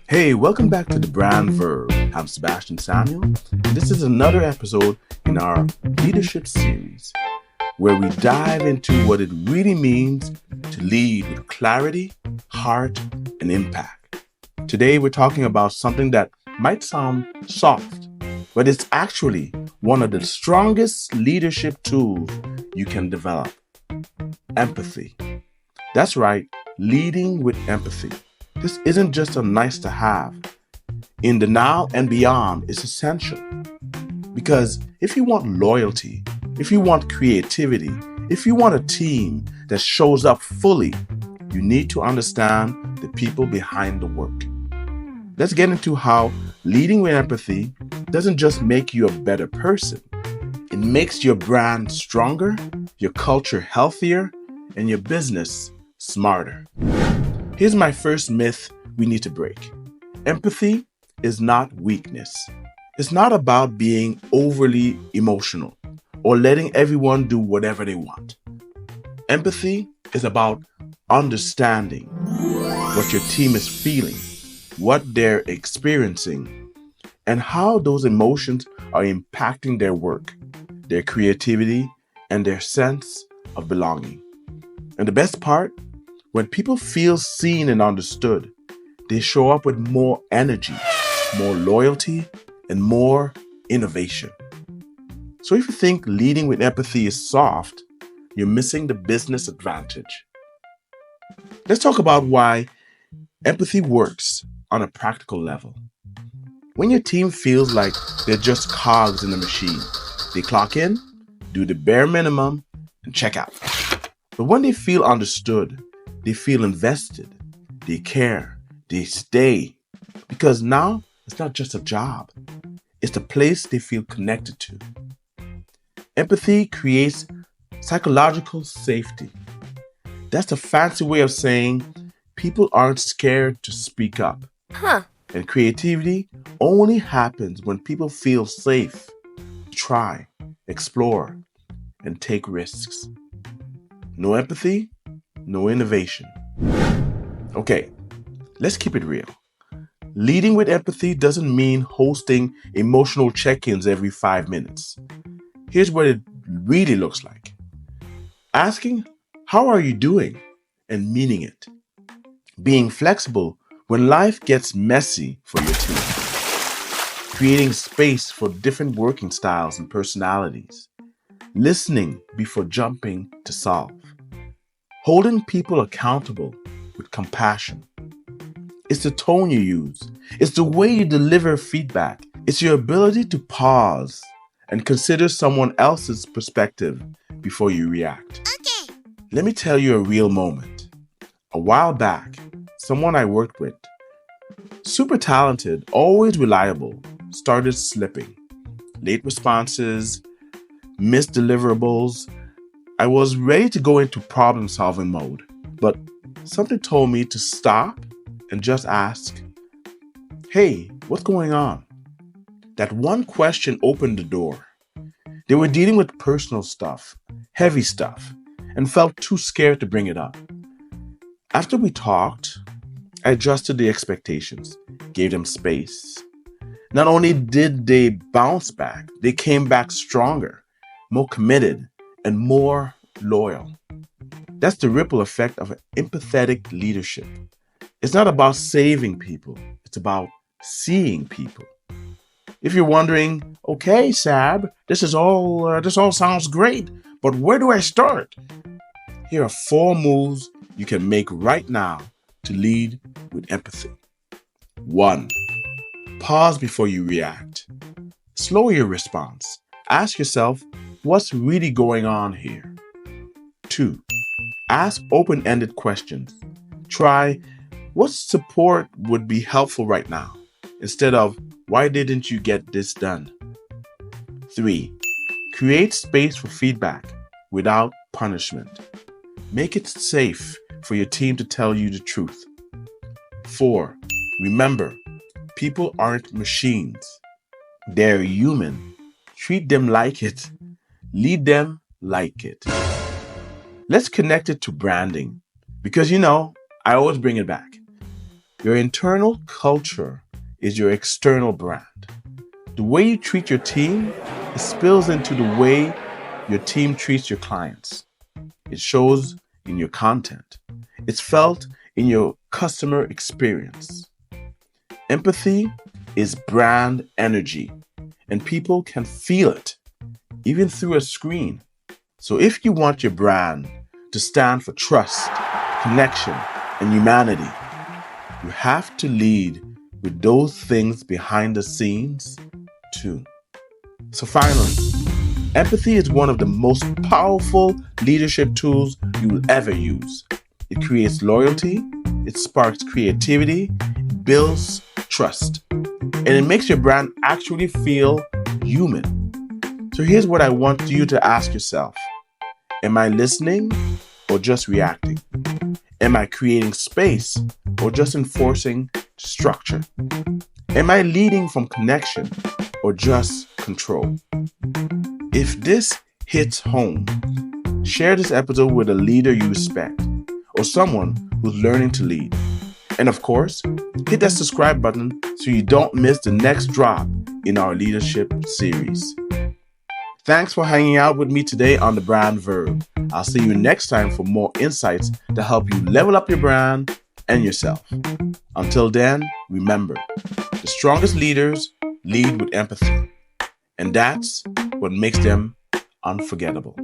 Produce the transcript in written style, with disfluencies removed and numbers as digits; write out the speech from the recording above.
Hey, welcome back to the Brand Verb. I'm Sebastian Samuel, and this is another episode in our leadership series where we dive into what it really means to lead with clarity, heart, and impact. Today, we're talking about something that might sound soft, but it's actually one of the strongest leadership tools you can develop: empathy. That's right, leading with empathy. This isn't just a nice to have. In the now and beyond, it's essential. Because if you want loyalty, if you want creativity, if you want a team that shows up fully, you need to understand the people behind the work. Let's get into how leading with empathy doesn't just make you a better person. It makes your brand stronger, your culture healthier, and your business smarter. Here's my first myth we need to break. Empathy is not weakness. It's not about being overly emotional or letting everyone do whatever they want. Empathy is about understanding what your team is feeling, what they're experiencing, and how those emotions are impacting their work, their creativity, and their sense of belonging. And the best part, when people feel seen and understood, they show up with more energy, more loyalty, and more innovation. So if you think leading with empathy is soft, you're missing the business advantage. Let's talk about why empathy works on a practical level. When your team feels like they're just cogs in the machine, they clock in, do the bare minimum, and check out. But when they feel understood, they feel invested, they care, they stay. Because now it's not just a job, it's the place they feel connected to. Empathy creates psychological safety. That's a fancy way of saying people aren't scared to speak up. And creativity only happens when people feel safe to try, explore, and take risks. No empathy, no innovation. Okay, let's keep it real. Leading with empathy doesn't mean hosting emotional check-ins every 5 minutes. Here's what it really looks like. Asking, how are you doing? And meaning it. Being flexible when life gets messy for your team. Creating space for different working styles and personalities. Listening before jumping to solve. Holding people accountable with compassion. It's the tone you use. It's the way you deliver feedback. It's your ability to pause and consider someone else's perspective before you react. Okay. Let me tell you a real moment. A while back, someone I worked with, super talented, always reliable, started slipping. Late responses, missed deliverables. I was ready to go into problem-solving mode, but something told me to stop and just ask, hey, what's going on? That one question opened the door. They were dealing with personal stuff, heavy stuff, and felt too scared to bring it up. After we talked, I adjusted the expectations, gave them space. Not only did they bounce back, they came back stronger, more committed, and more loyal. That's the ripple effect of empathetic leadership. It's not about saving people, it's about seeing people. If you're wondering, okay, Sab, this all sounds great, but where do I start? Here are 4 moves you can make right now to lead with empathy. 1. Pause before you react. Slow your response. Ask yourself, what's really going on here? 2. Ask open-ended questions. Try, what support would be helpful right now? Instead of, why didn't you get this done? 3. Create space for feedback without punishment. Make it safe for your team to tell you the truth. 4. Remember, people aren't machines. They're human. Treat them like it. Lead them like it. Let's connect it to branding because, I always bring it back. Your internal culture is your external brand. The way you treat your team, it spills into the way your team treats your clients. It shows in your content. It's felt in your customer experience. Empathy is brand energy, and people can feel it, even through a screen. So if you want your brand to stand for trust, connection, and humanity, you have to lead with those things behind the scenes too. So finally, empathy is one of the most powerful leadership tools you will ever use. It creates loyalty, it sparks creativity, it builds trust, and it makes your brand actually feel human. So here's what I want you to ask yourself. Am I listening or just reacting? Am I creating space or just enforcing structure? Am I leading from connection or just control? If this hits home, share this episode with a leader you respect or someone who's learning to lead. And of course, hit that subscribe button so you don't miss the next drop in our leadership series. Thanks for hanging out with me today on the Brand Verb. I'll see you next time for more insights to help you level up your brand and yourself. Until then, remember, the strongest leaders lead with empathy, and that's what makes them unforgettable.